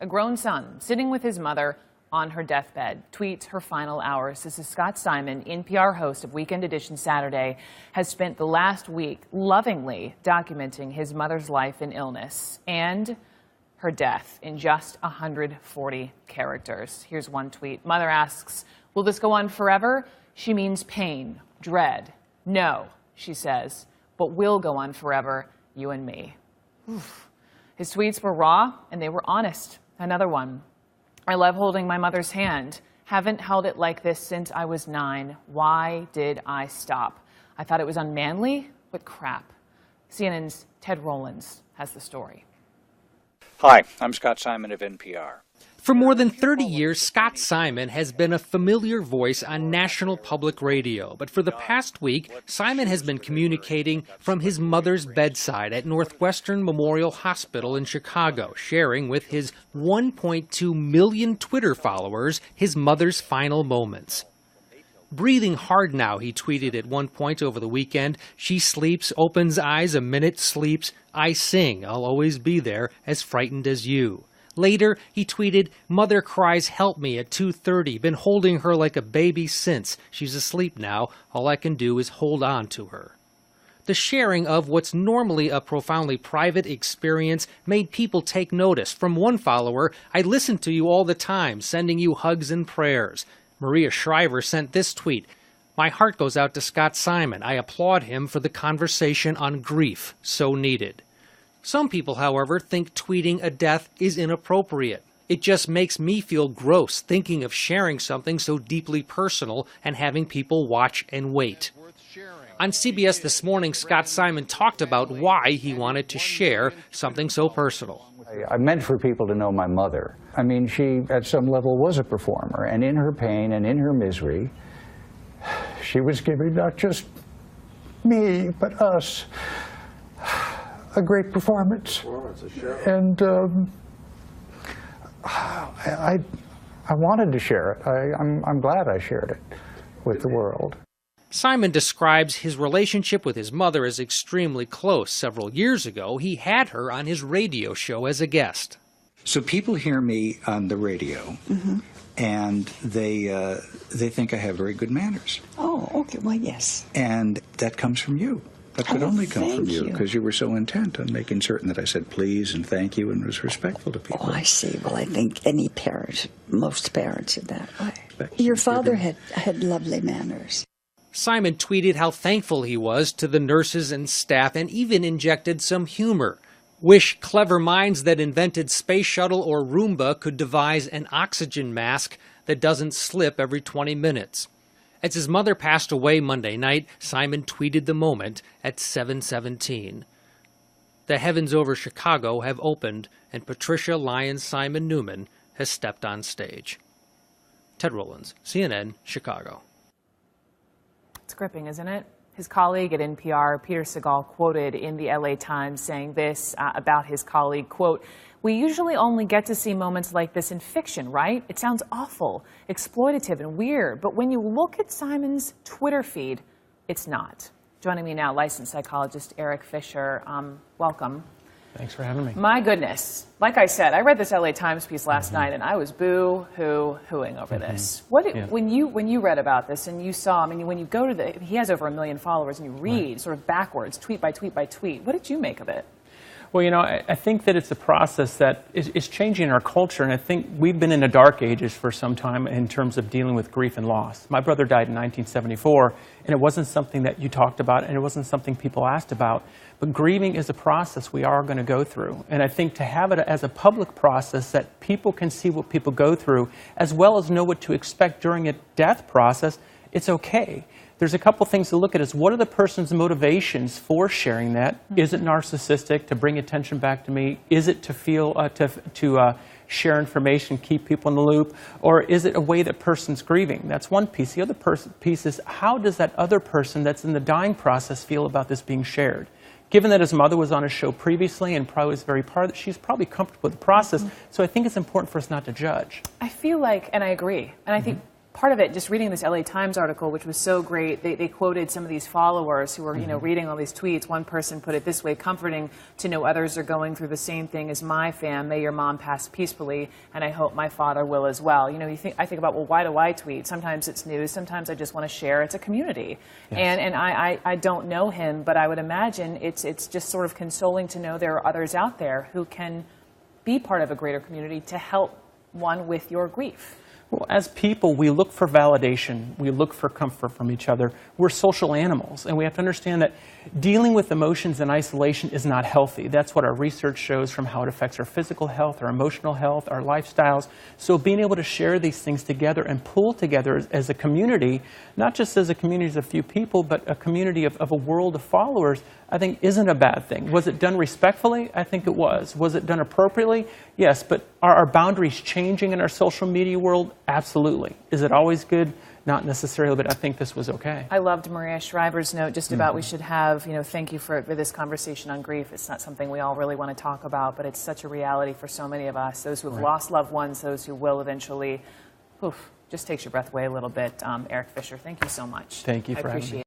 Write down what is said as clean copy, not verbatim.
A grown son sitting with his mother on her deathbed tweets her final hours. This is Scott Simon, NPR host of Weekend Edition Saturday, has spent the last week lovingly documenting his mother's life and illness and her death in just 140 characters. Here's one tweet. Mother asks, "Will this go on forever?" She means pain, dread. "No," she says, "but will go on forever, you and me." Oof. His tweets were raw and they were honest. Another one. "I love holding my mother's hand. Haven't held it like this since I was 9. Why did I stop? I thought it was unmanly, but crap." CNN's Ted Rowlands has the story. Hi, I'm Scott Simon of NPR. For more than 30 years, Scott Simon has been a familiar voice on national public radio. But for the past week, Simon has been communicating from his mother's bedside at Northwestern Memorial Hospital in Chicago, sharing with his 1.2 million Twitter followers his mother's final moments. "Breathing hard now," he tweeted at one point over the weekend. "She sleeps, opens eyes, a minute sleeps. I sing, I'll always be there, as frightened as you." Later, he tweeted, "Mother cries help me at 2:30. Been holding her like a baby since. She's asleep now. All I can do is hold on to her." The sharing of what's normally a profoundly private experience made people take notice. From one follower, "I listen to you all the time, sending you hugs and prayers." Maria Shriver sent this tweet, "My heart goes out to Scott Simon. I applaud him for the conversation on grief, so needed." Some people, however, think tweeting a death is inappropriate. "It just makes me feel gross thinking of sharing something so deeply personal and having people watch and wait." On CBS This Morning, Scott Simon talked about why he wanted to share something so personal. I meant for people to know my mother. I mean, she, at some level, was a performer, and in her pain and in her misery, she was giving not just me, but us, a great performance. And I wanted to share it. I'm glad I shared it with the world. Simon describes his relationship with his mother as extremely close. Several years ago, he had her on his radio show as a guest. So people hear me on the radio, and they think I have very good manners. Oh, okay. Well, yes. And that comes from you. That could only come from you because you were so intent on making certain that I said please and thank you and was respectful to people. Oh, I see. Well, I think any parent, most parents are that way. Your father had lovely manners. Simon tweeted how thankful he was to the nurses and staff and even injected some humor. "Wish clever minds that invented Space Shuttle or Roomba could devise an oxygen mask that doesn't slip every 20 minutes. As his mother passed away Monday night, Simon tweeted the moment at 7:17. The heavens over Chicago have opened, and Patricia Lyons Simon Newman has stepped on stage. Ted Rowlands, CNN, Chicago. It's gripping, isn't it? His colleague at NPR, Peter Segal, quoted in the LA Times saying this about his colleague, quote, "We usually only get to see moments like this in fiction, right? It sounds awful, exploitative, and weird. But when you look at Simon's Twitter feed, it's not." Joining me now, licensed psychologist Eric Fisher. Welcome. Thanks for having me. My goodness. Like I said, I read this LA Times piece last night, and I was boo-hooing over this. When you read about this and you saw, I mean, when you go to he has over 1 million followers, and you read sort of backwards, tweet by tweet by tweet, what did you make of it? Well, you know, I think that it's a process that is changing our culture, and I think we've been in the dark ages for some time in terms of dealing with grief and loss. My brother died in 1974, and it wasn't something that you talked about, and it wasn't something people asked about. But grieving is a process we are going to go through, and I think to have it as a public process that people can see what people go through, as well as know what to expect during a death process, it's okay. There's a couple things to look at. Is what are the person's motivations for sharing that? Is it narcissistic, to bring attention back to me? Is it to feel to share information, keep people in the loop? Or is it a way that person's grieving? That's one piece. The other piece is how does that other person that's in the dying process feel about this being shared? Given that his mother was on a show previously and probably was very part of it, she's probably comfortable with the process. So I think it's important for us not to judge. I feel like, and I agree, and I think part of it, just reading this LA Times article, which was so great, they quoted some of these followers who were, reading all these tweets. One person put it this way: comforting to know others are going through the same thing as my fam. May your mom pass peacefully, and I hope my father will as well. I think about, well, why do I tweet? Sometimes it's news, sometimes I just want to share. It's a community. Yes. And I don't know him, but I would imagine it's just sort of consoling to know there are others out there who can be part of a greater community to help one with your grief. Well, as people, we look for validation. We look for comfort from each other. We're social animals, and we have to understand that dealing with emotions in isolation is not healthy. That's what our research shows from how it affects our physical health, our emotional health, our lifestyles. So being able to share these things together and pull together as a community, not just as a community of a few people, but a community of a world of followers, I think isn't a bad thing. Was it done respectfully? I think it was. Was it done appropriately? Yes, but are our boundaries changing in our social media world? Absolutely. Is it always good? Not necessarily, but I think this was okay. I loved Maria Shriver's note just about we should have, thank you for this conversation on grief. It's not something we all really want to talk about, but it's such a reality for so many of us, those who have lost loved ones, those who will eventually. Just takes your breath away a little bit. Eric Fisher, thank you so much. Thank you for having me.